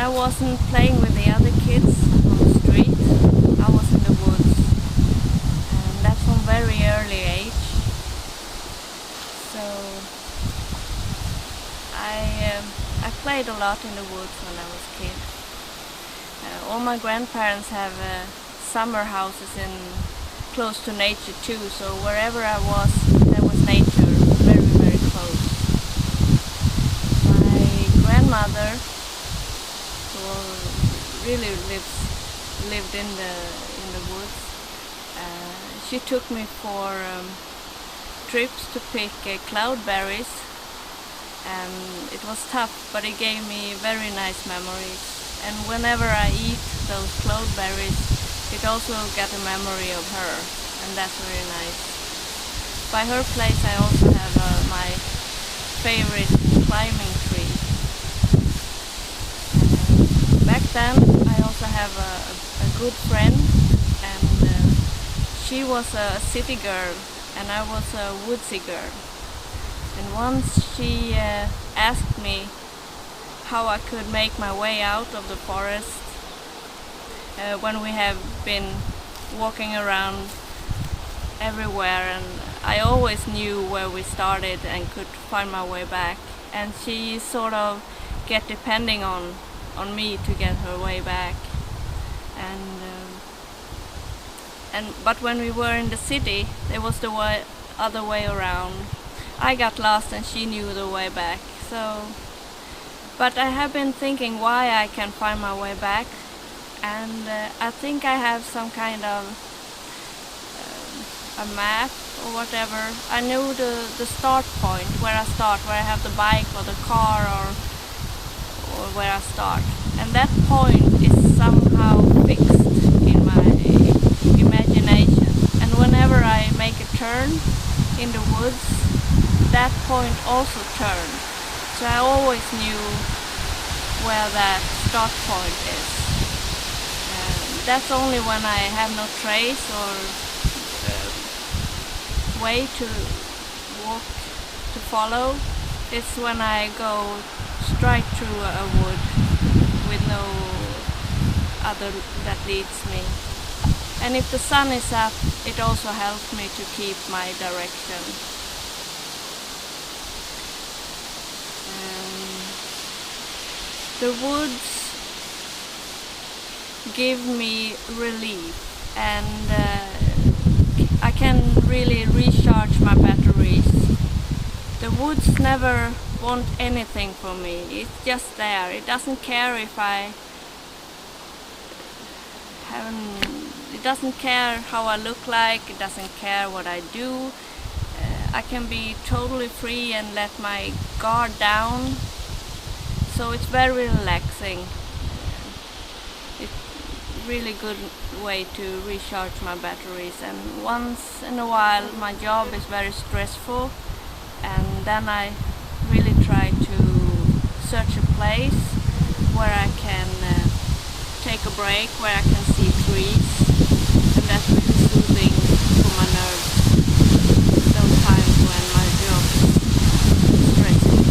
I wasn't playing with the other kids on the street, I was in the woods, and that's from very early age. So I played a lot in the woods when I was a kid. All my grandparents have summer houses in close to nature too, so wherever I was, there was nature very, very close. My grandmother, who really lived in the woods, she took me for trips to pick cloudberries, and it was tough, but it gave me very nice memories. And whenever I eat those cloudberries, it also got a memory of her, and that's very nice. By her place I also have my favorite climbing tree. Back then I also have a good friend, and she was a city girl and I was a woodsy girl. And once she asked me how I could make my way out of the forest when we have been walking around everywhere, and I always knew where we started and could find my way back, and she sort of get depending on me to get her way back. But when we were in the city, there was the other way around. I got lost and she knew the way back. But I have been thinking why I can find my way back, and I think I have some kind of a map or whatever. I know the start point, where I start, where I have the bike or the car, or where I start. And that point is somehow fixed in my imagination. And whenever I make a turn in the woods, that point also turns. So I always knew where that start point is. That's only when I have no trace or way to walk, to follow. It's when I go straight through a wood with no other that leads me. And if the sun is up, it also helps me to keep my direction. The woods give me relief, and I can really recharge my batteries. The woods never want anything from me. It's just there. It doesn't care if I haven't. It doesn't care how I look like. It doesn't care what I do. I can be totally free and let my guard down. So it's very relaxing. It's a really good way to recharge my batteries. And once in a while my job is very stressful, and then I really try to search a place where I can take a break, where I can see trees, and that's really soothing for my nerves those times when my job is stressing.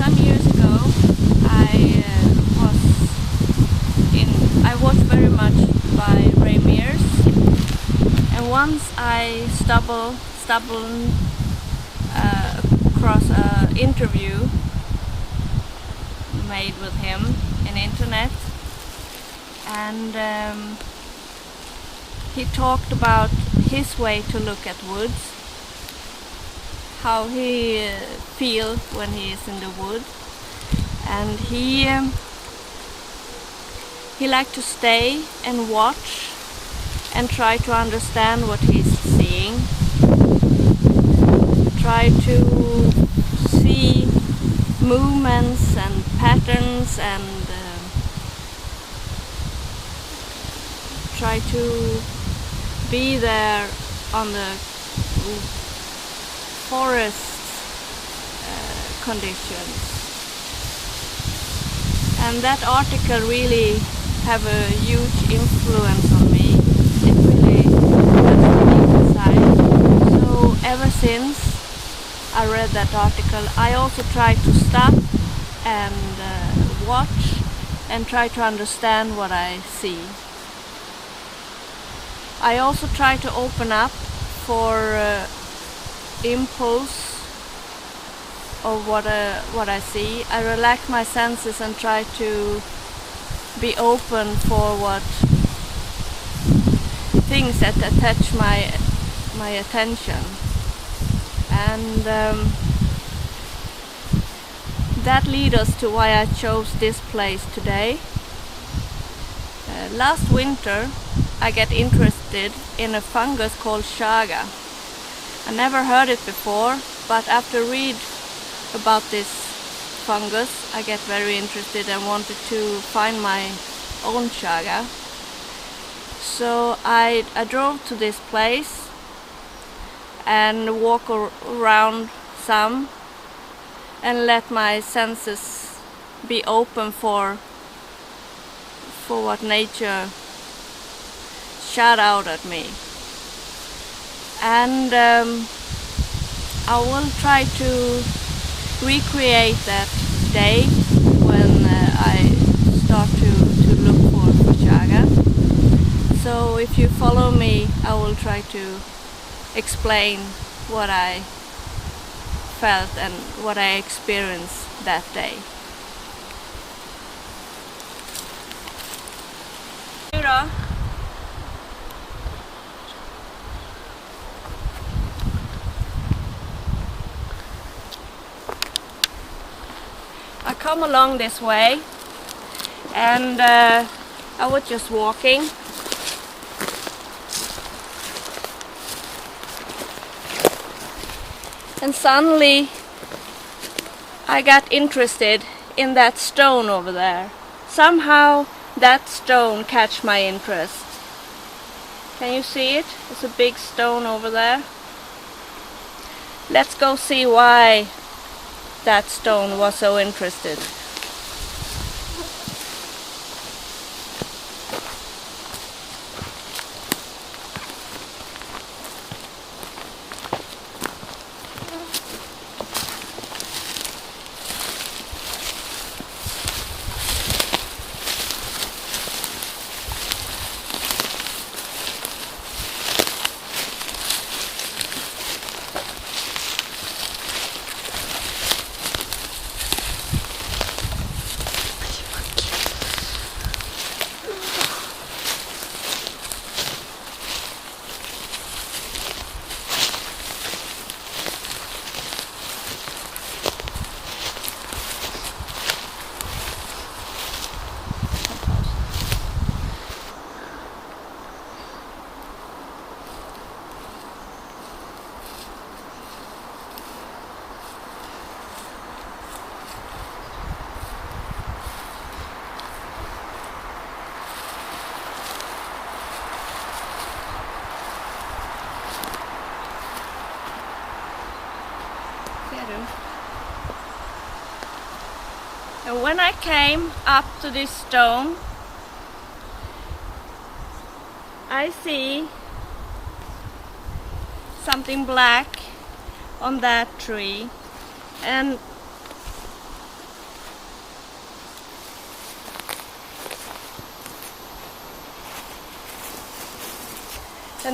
Some years ago I watched very much by Ray Mears, and once I stumbled across an interview made with him in internet, and he talked about his way to look at woods, how he feels when he is in the wood, and he liked to stay and watch and try to understand what he's seeing, try to see movements and patterns, and try to be there on the forest conditions. And that article really have a huge influence on me. It really touched me inside. So ever since I read that article. I also try to stop and watch and try to understand what I see. I also try to open up for impulse of what I see. I relax my senses and try to be open for what things that attach my attention, and that leads us to why I chose this place today. Last winter I get interested in a fungus called chaga. I never heard it before, but after read about this fungus I get very interested and wanted to find my own chaga. So I drove to this place and walk around some and let my senses be open for what nature shot out at me. And I will try to recreate that day when I start to look for chaga. So if you follow me, I will try to explain what I felt and what I experienced that day. I come along this way and I was just walking, and suddenly I got interested in that stone over there. Somehow that stone catch my interest. Can you see it? It's a big stone over there. Let's go see why that stone was so interested. And when I came up to this stone, I see something black on that tree, and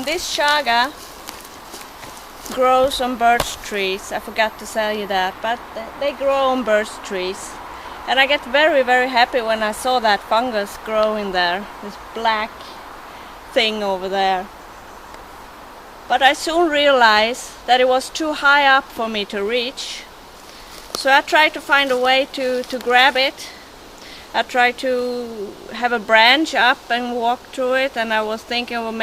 this chaga grows on birch trees. I forgot to tell you that, but they grow on birch trees. And I get very, very happy when I saw that fungus growing there, this black thing over there. But I soon realized that it was too high up for me to reach. So I tried to find a way to grab it. I tried to have a branch up and walk through it, and I was thinking, well,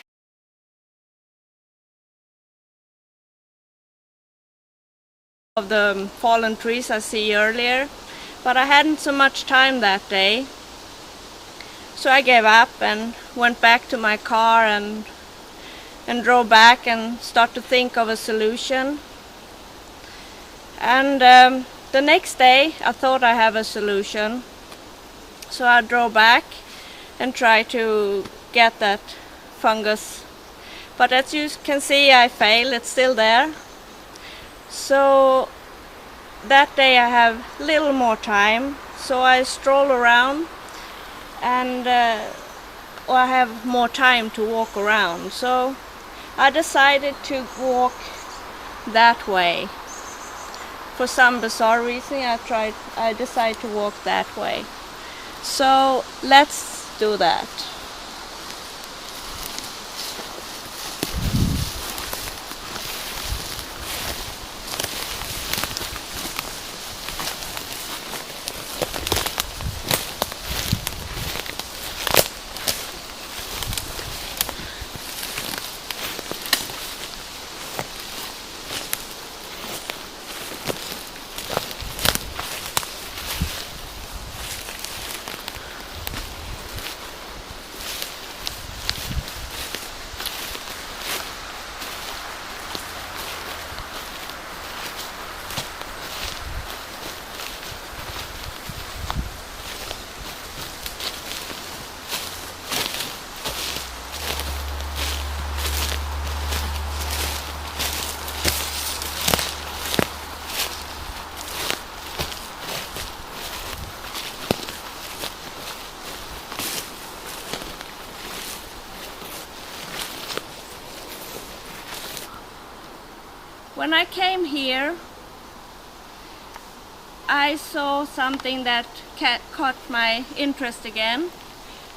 of the fallen trees I see earlier, but I hadn't so much time that day, so I gave up and went back to my car and drove back and started to think of a solution. And the next day I thought I have a solution, so I drove back and tried to get that fungus, but as you can see I failed. It's still there. So that day I have little more time, so I stroll around and or I have more time to walk around. So I decided to walk that way. For some bizarre reason I decided to walk that way. So let's do that. When I came here, I saw something that caught my interest again,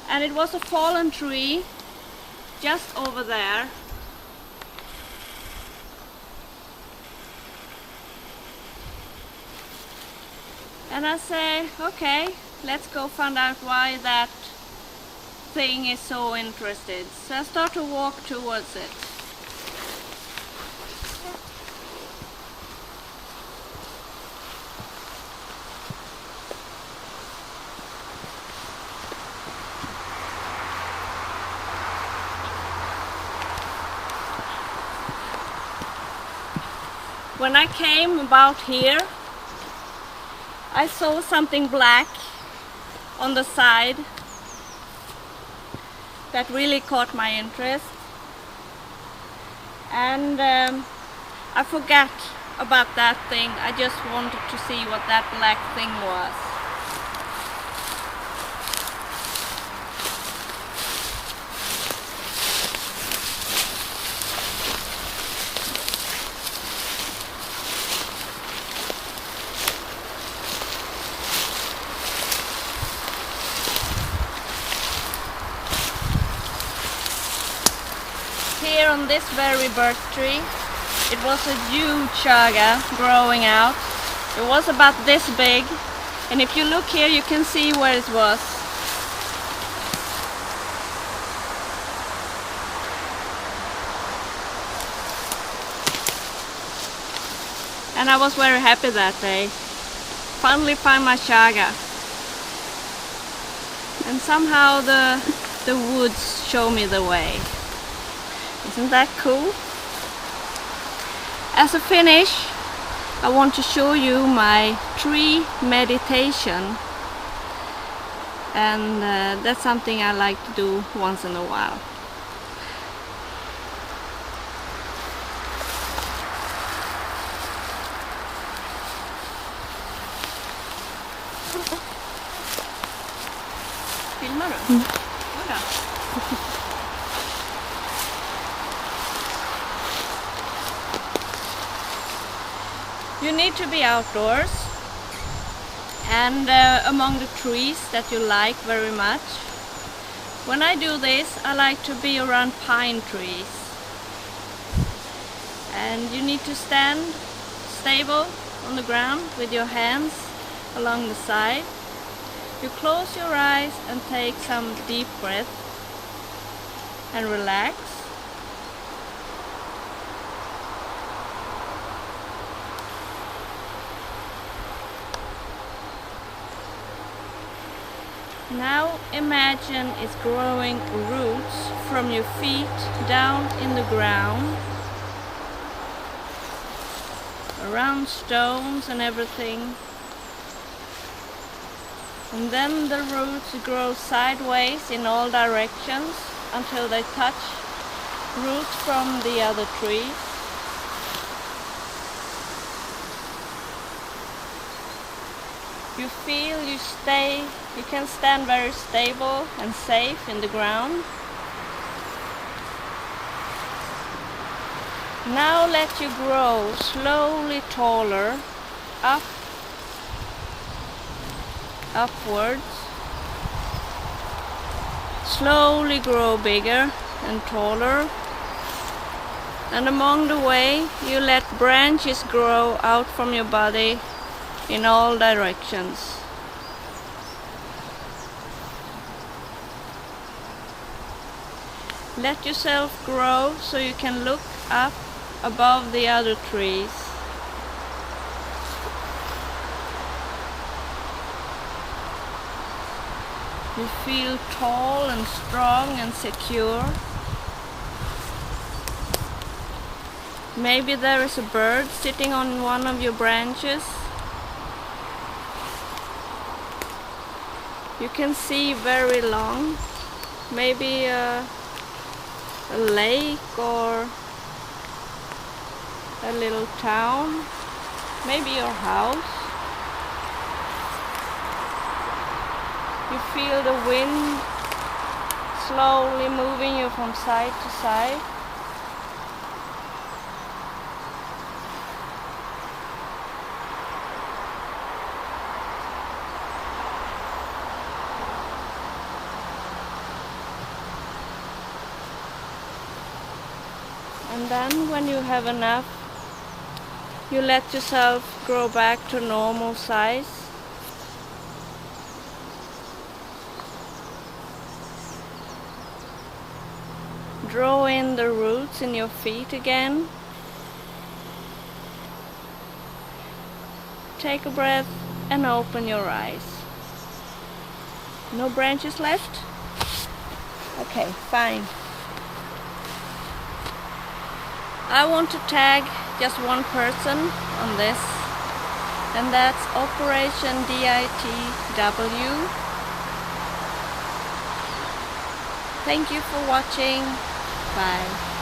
and it was a fallen tree just over there. And I say, okay, let's go find out why that thing is so interested. So I start to walk towards it. When I came about here, I saw something black on the side that really caught my interest, and I forgot about that thing. I just wanted to see what that black thing was. Here on this very birch tree, it was a huge chaga growing out. It was about this big, and if you look here you can see where it was. And I was very happy that day. Finally found my chaga. And somehow the woods show me the way. Isn't that cool? As a finish, I want to show you my tree meditation, and that's something I like to do once in a while. Filmar du? Ja. You need to be outdoors and among the trees that you like very much. When I do this, I like to be around pine trees. And you need to stand stable on the ground with your hands along the side. You close your eyes and take some deep breath and relax. Now imagine it's growing roots from your feet down in the ground, around stones and everything. And then the roots grow sideways in all directions until they touch roots from the other trees. You feel you can stand very stable and safe in the ground. Now let you grow slowly taller, upwards. Slowly grow bigger and taller. And along the way, you let branches grow out from your body in all directions. Let yourself grow so you can look up above the other trees. You feel tall and strong and secure. Maybe there is a bird sitting on one of your branches. You can see very long, maybe a lake or a little town, maybe your house. You feel the wind slowly moving you from side to side. And then when you have enough, you let yourself grow back to normal size. Draw in the roots in your feet again. Take a breath and open your eyes. No branches left? Okay, fine. I want to tag just one person on this, and that's Operation DITW. Thank you for watching. Bye.